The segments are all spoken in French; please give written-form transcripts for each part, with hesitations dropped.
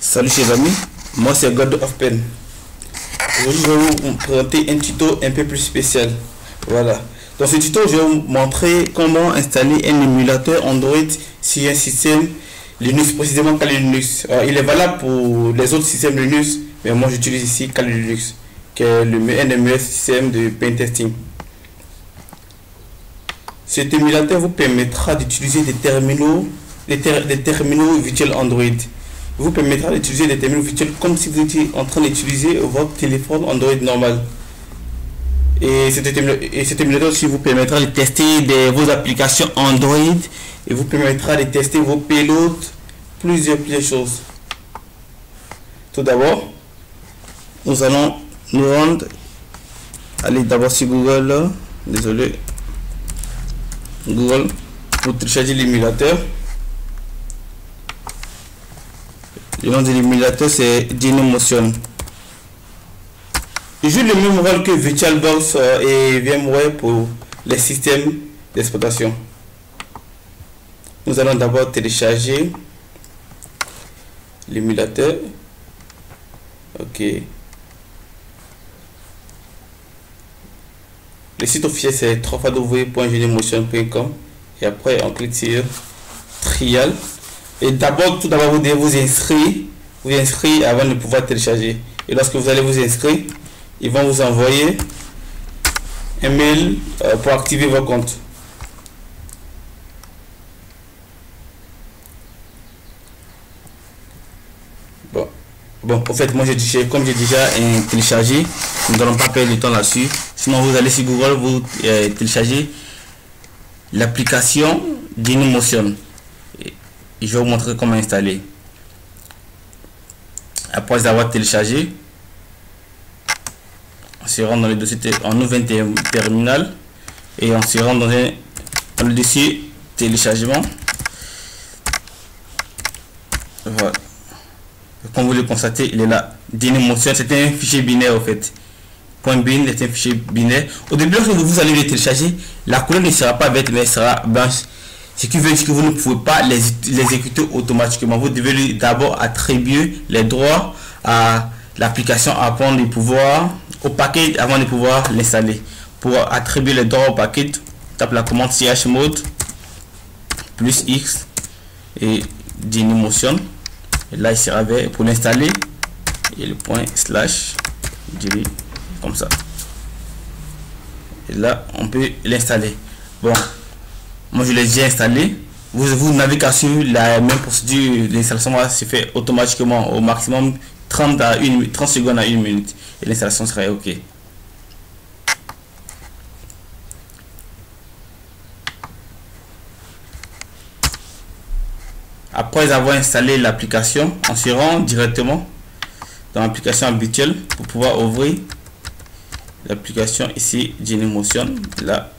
Salut chers amis, moi c'est God of Pen. Aujourd'hui je vais vous présenter un tuto un peu plus spécial. Voilà. Dans ce tuto je vais vous montrer comment installer un émulateur Android sur un système Linux, précisément Kali Linux. Il est valable pour les autres systèmes Linux, mais moi j'utilise ici Kali Linux, qui est un des meilleurs systèmes de pentesting. Cet émulateur vous permettra d'utiliser des terminaux virtuels Android. Vous permettra d'utiliser des terminaux virtuels comme si vous étiez en train d'utiliser votre téléphone Android normal. Et cet émulateur aussi vous permettra de tester vos applications Android et vous permettra de tester vos payloads, plusieurs choses. Tout d'abord, nous allons nous rendre. Allez d'abord sur Google, désolé, Google, pour télécharger l'émulateur. Le nom de l'émulateur c'est Dynmotion. Il joue le même rôle que VirtualBox et VMware pour les systèmes d'exploitation. Nous allons d'abord télécharger l'émulateur. Ok. Le site officiel c'est www.dynmotion.com et après on clique sur Trial. Et tout d'abord vous devez vous inscrire avant de pouvoir télécharger. Et lorsque vous allez vous inscrire, ils vont vous envoyer un mail pour activer votre compte. Bon, en fait, moi comme j'ai déjà téléchargé, nous n'allons pas perdre du temps là-dessus. Sinon, vous allez sur Google, vous téléchargez l'application Dynmotion. Et je vais vous montrer comment installer. Après avoir téléchargé, on se rend dans le dossier, on ouvre un terminal et on se rend dans le dossier téléchargement. Voilà. Comme vous le constatez, il est là. Dynmotion, c'est un fichier binaire en fait. .bin est un fichier binaire. Au début, lorsque vous allez le télécharger, la couleur ne sera pas verte mais elle sera blanche. Ce qui veut dire que vous ne pouvez pas les exécuter automatiquement. Vous devez d'abord attribuer les droits à l'application avant de pouvoir au paquet avant de pouvoir l'installer. Pour attribuer les droits au paquet, tape la commande chmod +x et Dynmotion. Et là il sera vert pour l'installer et le / direct comme ça. Et là on peut l'installer. Bon. Moi je l'ai déjà installé. Vous n'avez qu'à suivre la même procédure. L'installation se fait automatiquement au maximum 30 secondes à 1 minute et l'installation sera ok. Après avoir installé l'application, on se rend directement dans l'application habituelle pour pouvoir ouvrir l'application ici Dynmotion. Là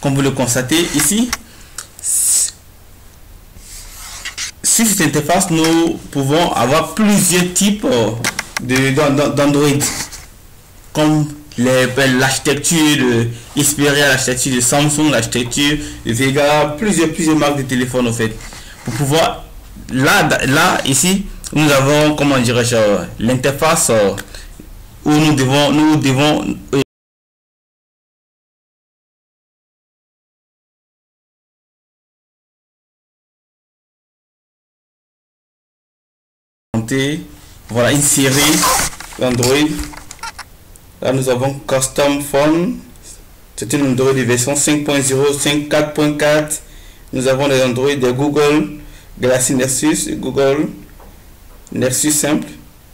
comme vous le constatez ici, sur cette interface, nous pouvons avoir plusieurs types d'Android, comme l'architecture de Xperia, l'architecture de Samsung, l'architecture de Vega, plusieurs marques de téléphone en fait. Pour pouvoir, là ici, nous avons, comment dirais-je, l'interface où nous devons voilà une série d'Android. Là nous avons Custom Phone, c'est une Android de version 5.0, 5.4.4. Nous avons les Android de Google Galaxy Nexus, Google Nexus simple.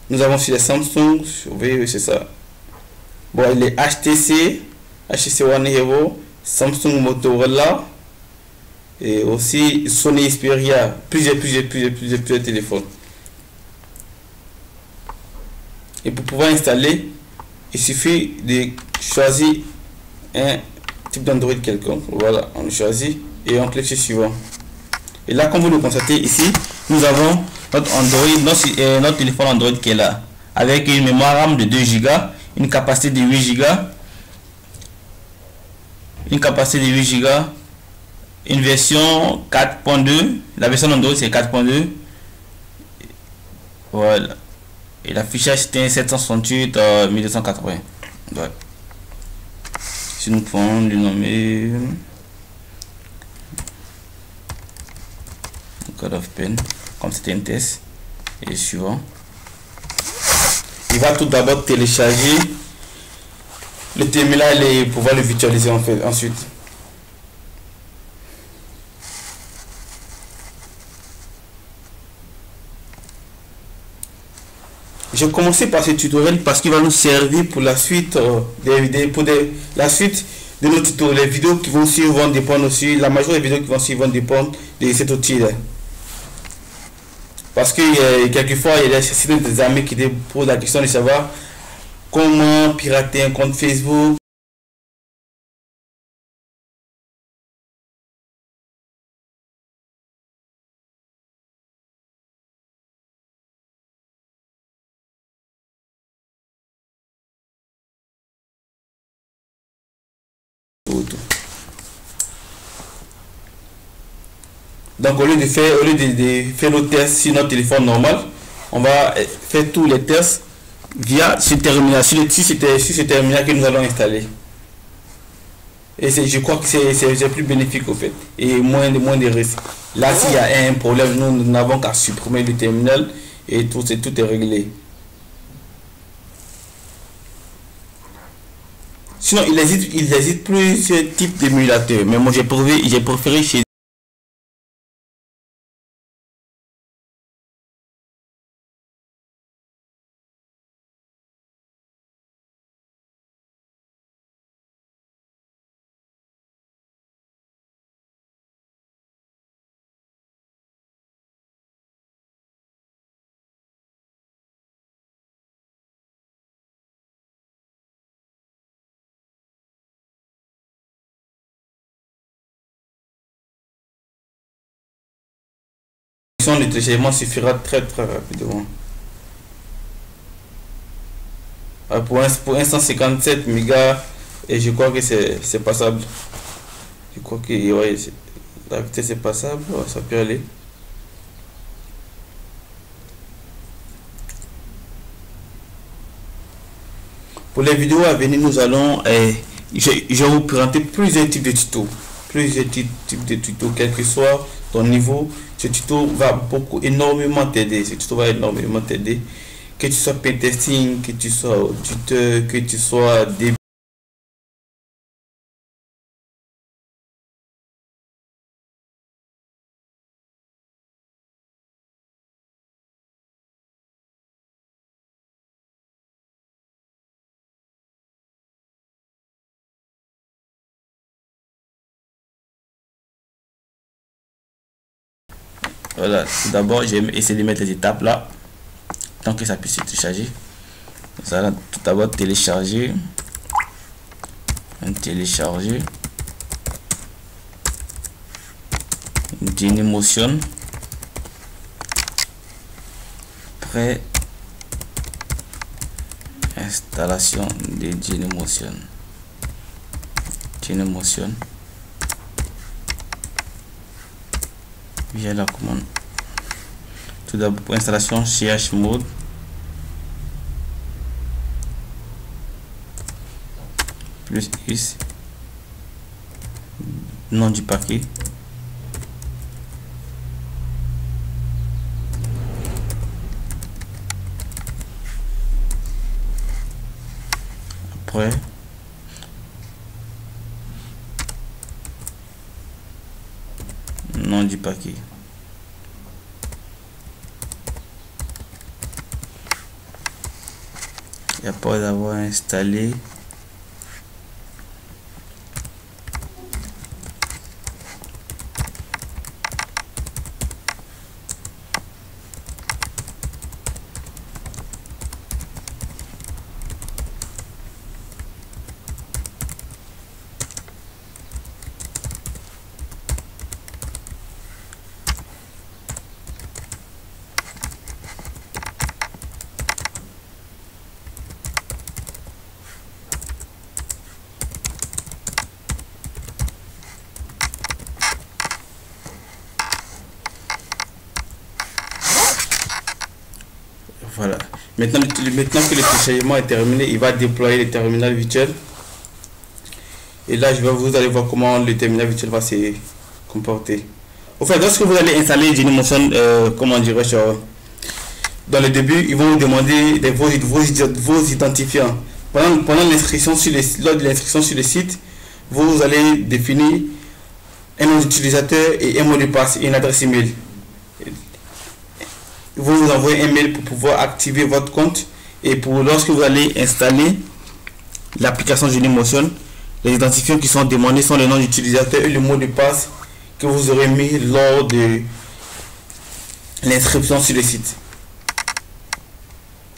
Nous avons sur les Samsung, oui c'est ça. Bon, il est HTC One Hero, Samsung Motorola et aussi Sony Xperia, plusieurs téléphones. Et pour pouvoir installer, il suffit de choisir un type d'Android quelconque. Voilà, on choisit et on clique sur suivant. Et là, comme vous le constatez ici, nous avons notre Android, notre téléphone Android qui est là, avec une mémoire RAM de 2 Go, une capacité de 8 Go, une version 4.2. La version Android c'est 4.2. Voilà. Et l'affichage c'était 768 1280. Ouais. Si nous pouvons le nommer Code of Pen, comme c'était un test. Et suivant. Il va tout d'abord télécharger le terminal et pouvoir le virtualiser en fait ensuite. J'ai commencé par ce tutoriel parce qu'il va nous servir pour la suite des vidéos, la suite de nos tutos. Les vidéos qui vont suivre vont dépendre aussi, la majorité des vidéos qui vont suivre vont dépendre de cet outil là. Parce que quelquefois il y a des amis qui te posent la question de savoir comment pirater un compte Facebook. Donc au lieu de faire le test sur notre téléphone normal, on va faire tous les tests via ce terminal, sur ce terminal que nous allons installer. Et je crois que c'est plus bénéfique au fait et moins de risques. Là s'il y a un problème, nous n'avons qu'à supprimer le terminal et tout est réglé. Sinon il existe plusieurs types d'émulateurs, mais moi j'ai préféré chez le téléchargement suffira très rapidement. Pour 157 mégas et je crois que c'est passable. Je crois que ouais, la vitesse est passable, ouais, ça peut aller. Pour les vidéos à venir, nous allons je vais vous présenter plusieurs types de tutos. Quel que soit ton niveau, ce tuto va énormément t'aider. Que tu sois pentesting, que tu sois auditeur, que tu sois début. Voilà, tout d'abord, je vais essayer de mettre les étapes là, tant que ça puisse se télécharger. Nous allons tout d'abord télécharger. Dailymotion. Installation de Dailymotion. Via la commande. Tout d'abord pour installation chmod +x nom du paquet, après nom du paquet. Et après avoir installé Voilà. Maintenant que le téléchargement est terminé, il va déployer le terminal virtuel. Et là, vous allez voir comment le terminal virtuel va se comporter. Au fait, lorsque vous allez installer Genymotion, comment dirais-je, dans le début, ils vont vous demander vos identifiants. Pendant l'inscription lors de l'inscription sur le site, vous allez définir un nom d'utilisateur et un mot de passe et une adresse email. Ils vont vous envoyer un mail pour pouvoir activer votre compte, et pour lorsque vous allez installer l'application Genymotion, les identifiants qui sont demandés sont le nom d'utilisateur et le mot de passe que vous aurez mis lors de l'inscription sur le site.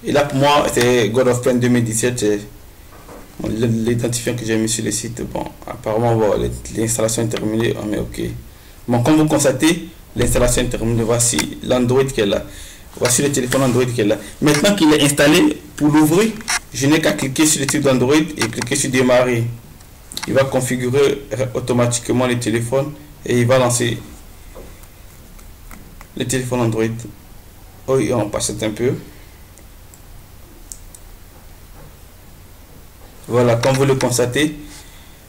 Et là, pour moi, c'est God of Pain 2017. L'identifiant que j'ai mis sur le site. Bon, apparemment, bon, l'installation est terminée. On met OK. Bon, comme vous constatez, l'installation est terminée. Voici l'Android qui est là. Voici le téléphone Android qui est là. Maintenant qu'il est installé, pour l'ouvrir, je n'ai qu'à cliquer sur le type d'Android et cliquer sur démarrer. Il va configurer automatiquement le téléphone et il va lancer le téléphone Android. Oui, on passe un peu. Voilà, comme vous le constatez,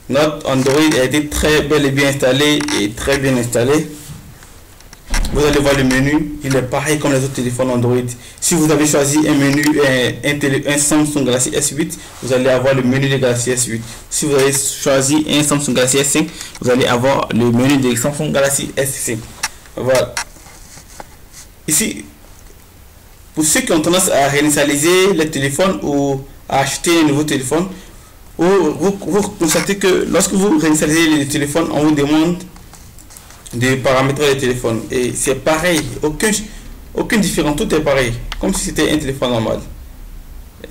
notre Android a été très bel et bien installé et très bien installé. Vous allez voir le menu, il est pareil comme les autres téléphones Android. Si vous avez choisi un menu, un Samsung Galaxy S8, vous allez avoir le menu de Galaxy S8. Si vous avez choisi un Samsung Galaxy S5, vous allez avoir le menu de Samsung Galaxy S5. Voilà. Ici, pour ceux qui ont tendance à réinitialiser les téléphones ou à acheter un nouveau téléphone, vous constatez que lorsque vous réinitialisez le téléphone, on vous demande de paramétrer le téléphone. Et c'est pareil, aucun différent, tout est pareil, comme si c'était un téléphone normal.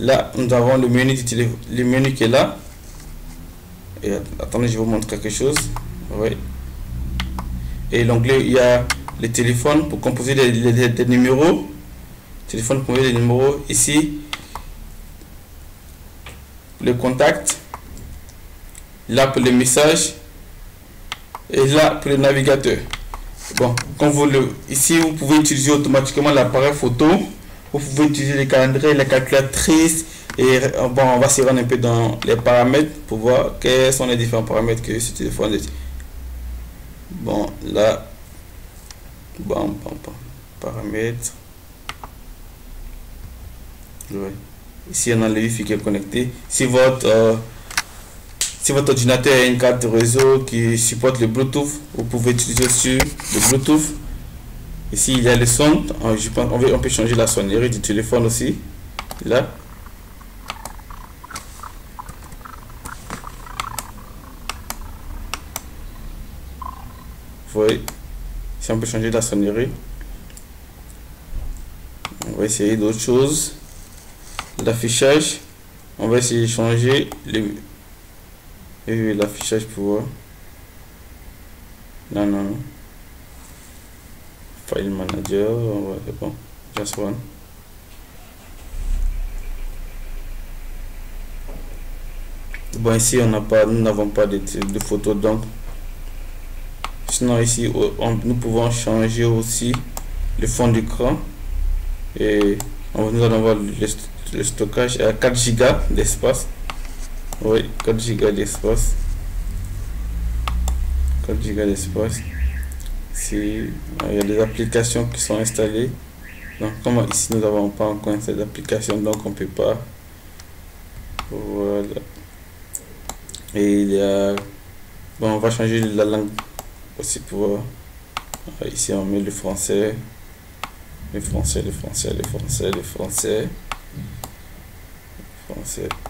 Là, nous avons le menu du téléphone, le menu qui est là. Et attendez, je vais vous montrer quelque chose. Oui. Et l'onglet, il y a le téléphone pour composer des numéros. Téléphone pour composer des numéros. Ici, le contact. Là pour les messages. Et là pour le navigateur. Bon, comme ici vous pouvez utiliser automatiquement l'appareil photo, vous pouvez utiliser les calendriers, les calculatrices, et bon, on va se rendre un peu dans les paramètres pour voir quels sont les différents paramètres que ce téléphone est. Bon, là, bon, paramètres. Ouais. Ici on a le Wi-Fi qui est connecté. Si votre ordinateur a une carte de réseau qui supporte le Bluetooth, vous pouvez utiliser sur le Bluetooth. Ici, il y a le son. Je pense, on peut changer la sonnerie du téléphone aussi. Là. Vous voyez, si on peut changer la sonnerie. On va essayer d'autres choses. L'affichage. On va essayer de changer l'affichage pour voir. Non. File manager, c'est bon. Just one. Bon, ici nous n'avons pas de photos, donc sinon ici nous pouvons changer aussi le fond d'écran, et nous allons voir le stockage à 4 Go d'espace. Oui, 4 Go d'espace. 4 Go d'espace. Il y a des applications qui sont installées. Donc, comme ici nous n'avons pas encore cette application, donc on peut pas. Voilà. Et il y a. Bon, on va changer la langue aussi pour. Ici, on met le français. Le français.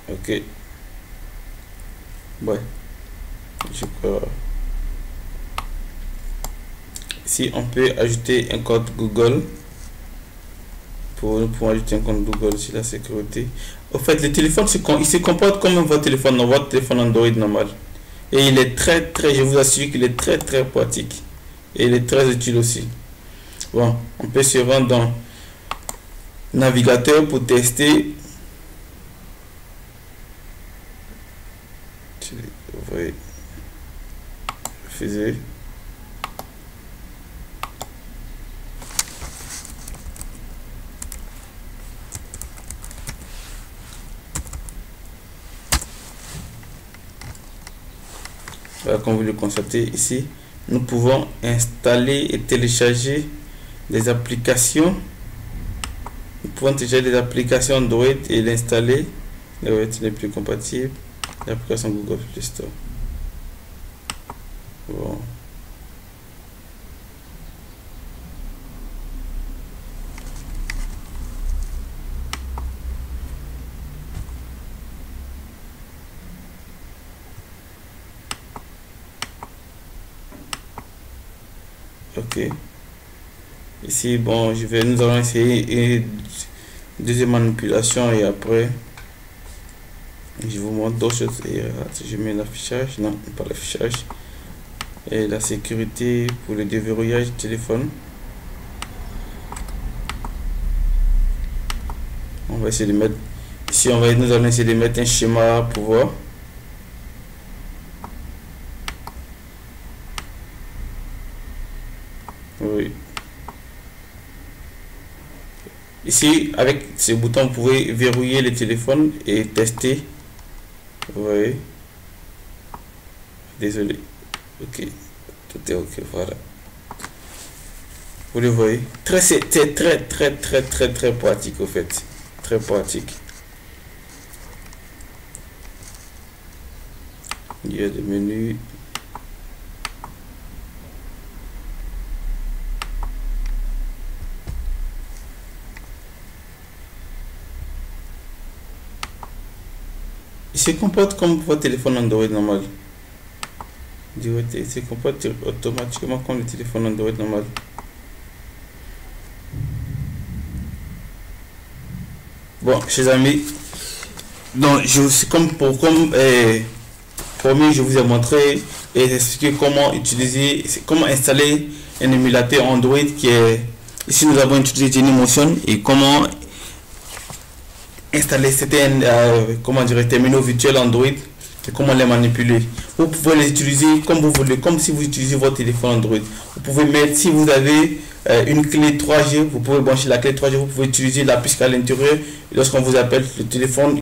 Ok. Ouais. Je crois. Ici, on peut ajouter un code Google. Pour ajouter un compte Google sur la sécurité. Au fait, le téléphone il se comporte comme votre téléphone Android normal. Et il est je vous assure qu'il est très pratique. Et il est très utile aussi. Bon, on peut se rendre dans navigateur pour tester. Vous voyez, faisais. Voilà, comme vous le constatez ici, nous pouvons installer et télécharger des applications. Nous pouvons télécharger des applications Android et l'installer. Android n'est plus compatible. L'application Google Play Store. Bon. Ok. Ici, bon, nous allons essayer une deuxième manipulation et après, je vous montre d'autres choses. Et je mets l'affichage, non, pas l'affichage. Et la sécurité pour le déverrouillage du téléphone. On va essayer de mettre, ici, nous allons essayer de mettre un schéma pour voir. Oui. Ici, avec ce bouton, vous pouvez verrouiller le téléphone et tester. Vous voyez. Désolé. Ok. Tout est ok. Voilà. Vous le voyez. C'est très pratique au fait. Très pratique. Il y a des menus. Il se comporte comme votre téléphone Android normal. Il se comporte automatiquement comme le téléphone Android normal. Bon, chers amis, donc promis, je vous ai montré et expliqué comment utiliser, comment installer un émulateur Android qui est ici. Nous avons utilisé Dailymotion et comment installer certains terminaux virtuels Android et comment les manipuler. Vous pouvez les utiliser comme vous voulez, comme si vous utilisez votre téléphone Android. Vous pouvez mettre, si vous avez une clé 3G, vous pouvez brancher la clé 3G, vous pouvez utiliser la puce à l'intérieur lorsqu'on vous appelle le téléphone.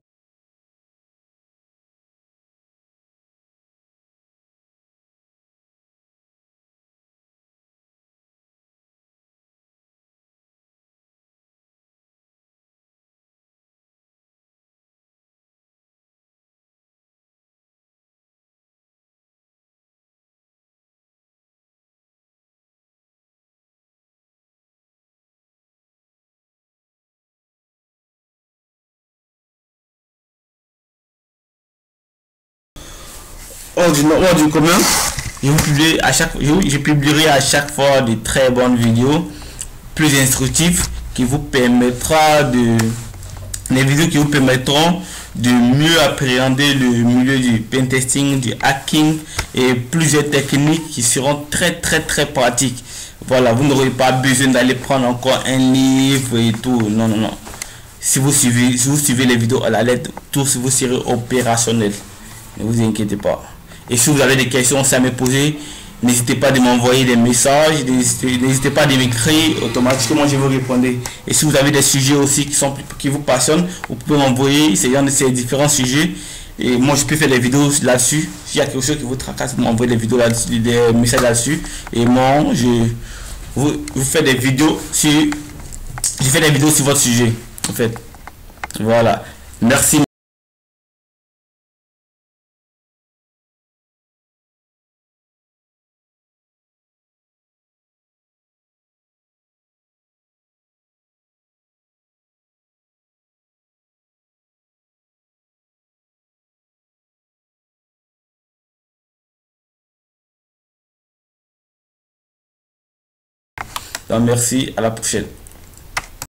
Hors du commun, je publierai à chaque fois de très bonnes vidéos plus instructives qui vous permettra des vidéos qui vous permettront de mieux appréhender le milieu du pentesting, du hacking et plusieurs techniques qui seront très pratiques. Voilà, vous n'aurez pas besoin d'aller prendre encore un livre et tout. Non. Si vous suivez les vidéos à la lettre, tous vous serez opérationnel. Ne vous inquiétez pas. Et si vous avez des questions à me poser, n'hésitez pas de m'envoyer des messages, n'hésitez pas de m'écrire, automatiquement je vous répondrai. Et si vous avez des sujets aussi qui vous passionnent, vous pouvez m'envoyer ces différents sujets. Et moi je peux faire des vidéos là-dessus. S'il y a quelque chose qui vous tracasse, vous m'envoyez des vidéos là-dessus, des messages là-dessus. Et moi vous fais des vidéos sur votre sujet. En fait. Voilà. Merci. Donc, merci, à la prochaine.